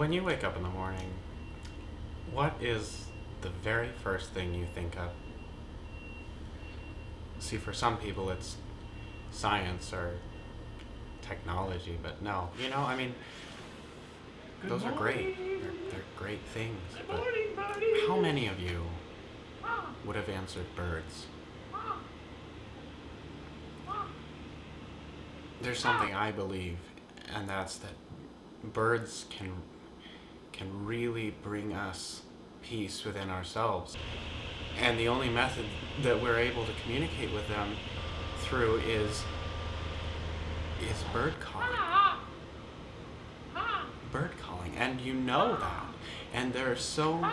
When you wake up in the morning, what is the very first thing you think of? See, for some people it's science or technology, but no. I mean, those are great. They're great things. But how many of you would have answered birds? There's something I believe, and that's that birds can really bring us peace within ourselves. And the only method that we're able to communicate with them through is bird calling. Bird calling, and you know that. And there are so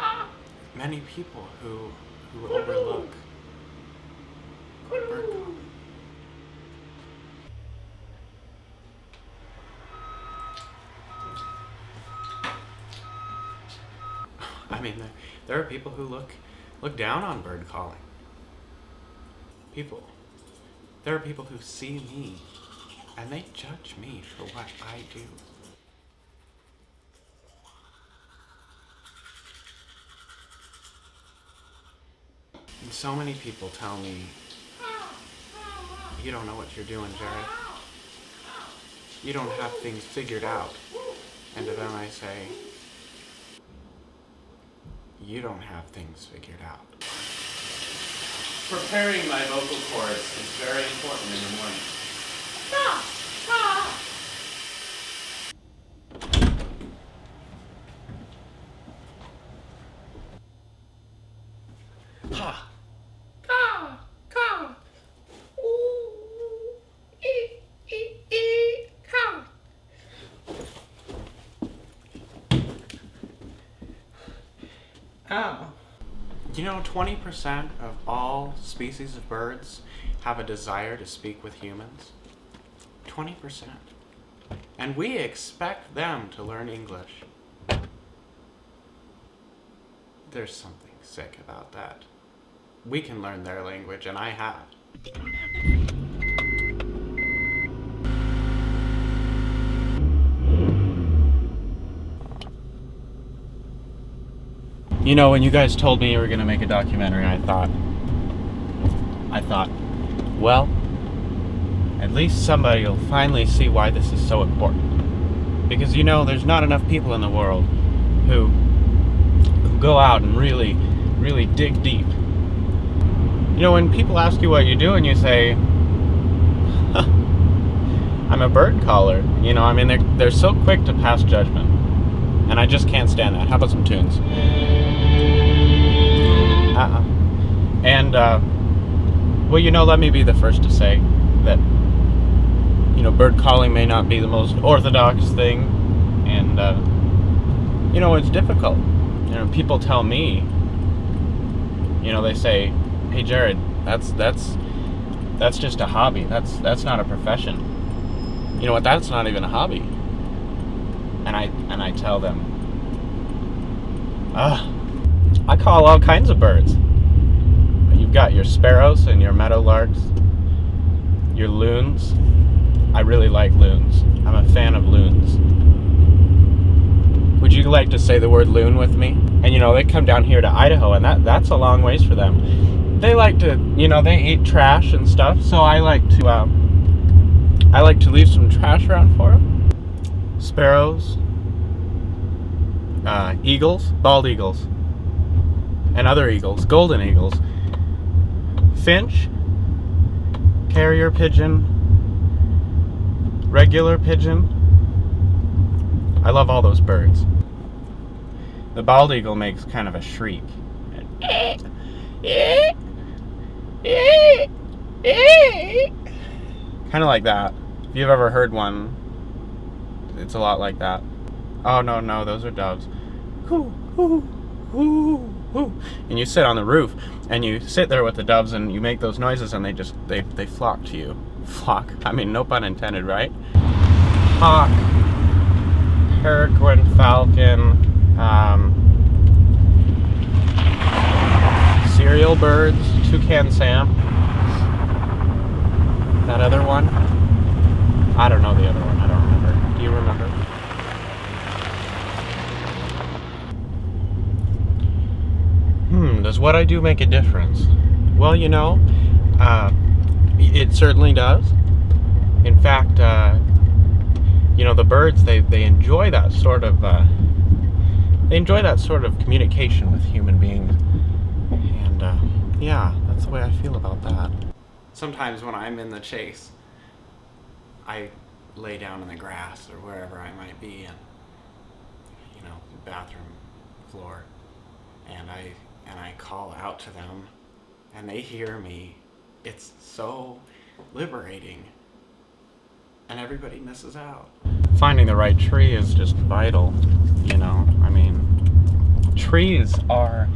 many people who overlook bird calling. I mean, there are people who look down on bird calling. There are people who see me and they judge me for what I do. And so many people tell me, you don't know what you're doing, Jared. You don't have things figured out. And to them I say, you don't have things figured out. Preparing my vocal cords is very important in the morning. Ha! Ka! Ka! Ooh! E! E! E! Ka! Ow. 20% of all species of birds have a desire to speak with humans. 20%. And we expect them to learn English. There's something sick about that. We can learn their language, and I have. When you guys told me you were going to make a documentary, I thought, well, at least somebody will finally see why this is so important. Because, there's not enough people in the world who go out and really, really dig deep. When people ask you what you do and you say, I'm a bird caller, they're so quick to pass judgment. And I just can't stand that. How about some tunes? And, let me be the first to say that, bird calling may not be the most orthodox thing, and, it's difficult. People tell me, they say, hey, Jared, that's just a hobby. That's not a profession. You know what? That's not even a hobby. And I tell them, I call all kinds of birds. You've got your sparrows and your meadowlarks, your loons. I really like loons. I'm a fan of loons. Would you like to say the word loon with me? And they come down here to Idaho, and that's a long ways for them. They like to, they eat trash and stuff, so I like to leave some trash around for them. Sparrows, eagles, bald eagles, and other eagles, golden eagles, finch, carrier pigeon, regular pigeon. I love all those birds. The bald eagle makes kind of a shriek. Kind of like that. If you've ever heard one, it's a lot like that. Oh, no, those are doves. Hoo, hoo, hoo, hoo. And you sit on the roof, and you sit there with the doves, and you make those noises, and they flock to you. Flock. I mean, no pun intended, right? Hawk, peregrine falcon, cereal birds, toucan Sam. That other one? I don't know the other one. I don't remember. Do you remember? does what I do make a difference? Well, it certainly does. In fact, the birds, they enjoy that sort of communication with human beings. And that's the way I feel about that. Sometimes when I'm in the chase, I lay down in the grass or wherever I might be, and bathroom floor, and I call out to them, and they hear me. It's so liberating, and everybody misses out. Finding the right tree is just vital, I mean, trees are,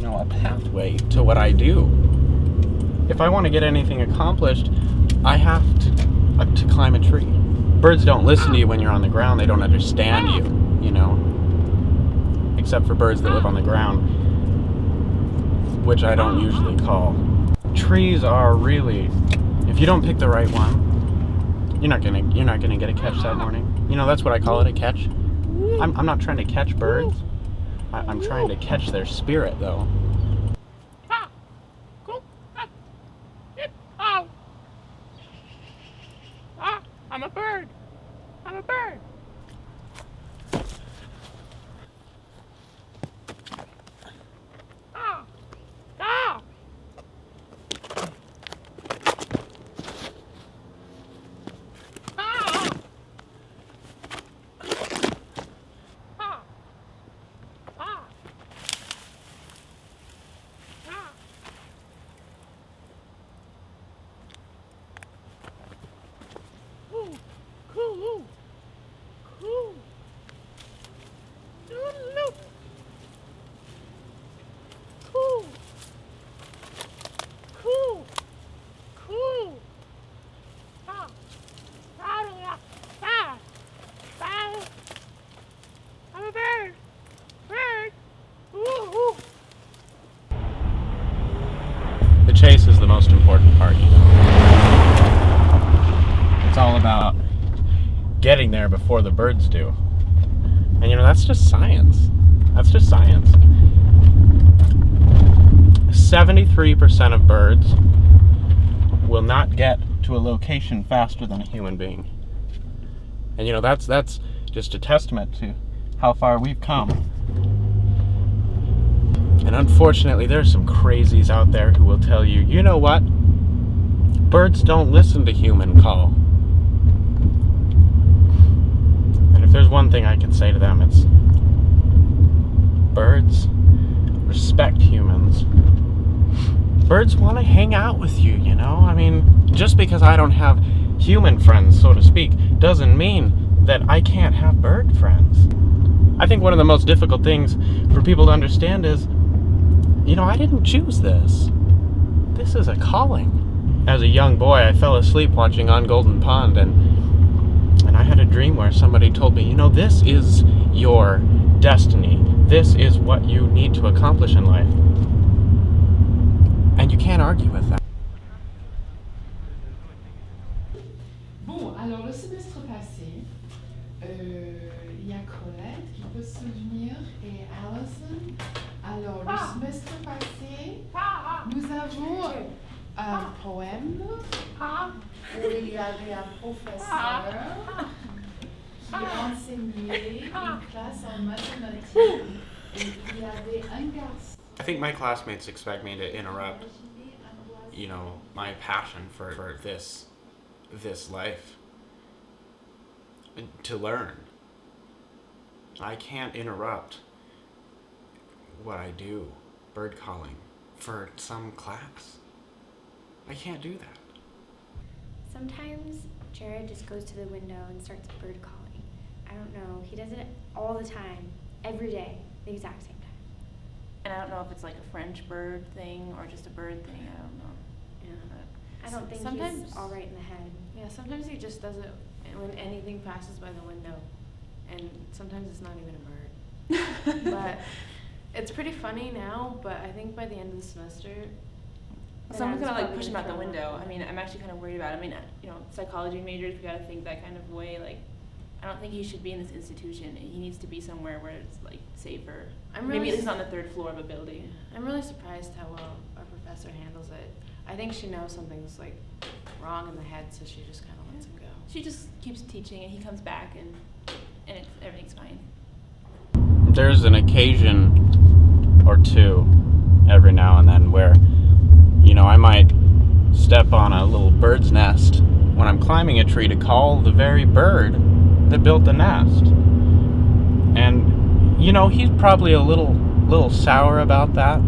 a pathway to what I do. If I want to get anything accomplished, I have to climb a tree. Birds don't listen to you when you're on the ground. They don't understand you, except for birds that live on the ground, which I don't usually call. Trees are really, if you don't pick the right one, you're not gonna get a catch that morning. That's what I call it, a catch. I'm not trying to catch birds. I'm trying to catch their spirit, though. I'm a bird. I'm a bird. Ah. Ah. Ah. Ah. Ah. Ah. Ooh. Cool. Cool. Look. Cool. Cool. Cool. Ah. Ah. Ah. Ah. I'm a bird. Bird. Ooh. The chase is the most important part, It's all about getting there before the birds do. And that's just science. 73% of birds will not get to a location faster than a human being. And that's just a testament to how far we've come. And unfortunately, there's some crazies out there who will tell you, you know what? Birds don't listen to human call. And if there's one thing I can say to them, it's birds respect humans. Birds want to hang out with you, I mean, just because I don't have human friends, so to speak, doesn't mean that I can't have bird friends. I think one of the most difficult things for people to understand is, I didn't choose this. This is a calling. As a young boy, I fell asleep watching On Golden Pond, and I had a dream where somebody told me, this is your destiny. This is what you need to accomplish in life. And you can't argue with that. Bon, alors le semestre passé, il y a Colette qui peut se souvenir et Allison. Alors le semestre passé, nous avons un poème où il y avait un professeur qui enseignait une classe en mathématiques et il y avait un garçon. I think my classmates expect me to interrupt, my passion for this life, to learn. I can't interrupt what I do, bird calling, for some class. I can't do that. Sometimes Jared just goes to the window and starts bird calling. I don't know. He does it all the time, every day, the exact same time. And I don't know if it's like a French bird thing or just a bird thing. I don't know. Yeah. I don't think Sometimes he's all right in the head. Yeah, sometimes he just does it when anything passes by the window, and sometimes it's not even a bird. But it's pretty funny now, but I think by the end of the semester, Someone's gonna probably push him out the throw him window. out. I mean, I'm actually kind of worried about it. I mean, psychology majors, we gotta think that kind of way. Like, I don't think he should be in this institution. He needs to be somewhere where it's like safer. I'm Maybe really at least on the 3rd floor of a building. I'm really surprised how well our professor handles it. I think she knows something's like wrong in the head, so she just kind of lets him go. She just keeps teaching, and he comes back, and everything's fine. There's an occasion or two every now and then where, you know, I might step on a little bird's nest when I'm climbing a tree to call the very bird that built the nest. And, you know, he's probably a little sour about that,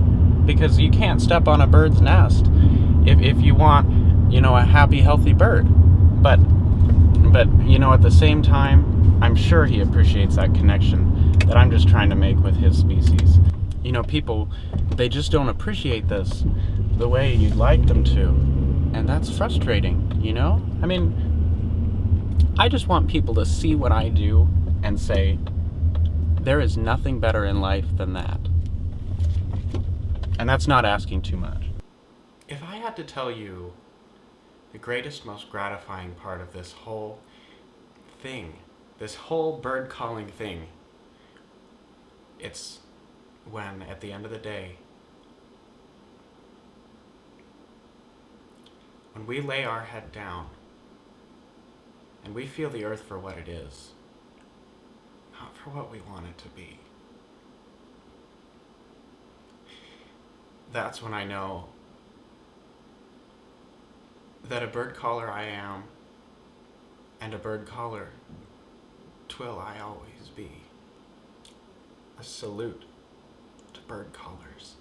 because you can't step on a bird's nest if you want, you know, a happy, healthy bird. But you know, at the same time, I'm sure he appreciates that connection that I'm just trying to make with his species. You know, people, they just don't appreciate this the way you'd like them to. And that's frustrating, you know? I mean, I just want people to see what I do and say, there is nothing better in life than that. And that's not asking too much. If I had to tell you the greatest, most gratifying part of this whole thing, this whole bird calling thing, it's when, at the end of the day, when we lay our head down and we feel the earth for what it is, not for what we want it to be, that's when I know that a bird caller I am, and a bird caller 'twill I always be. A salute to bird callers.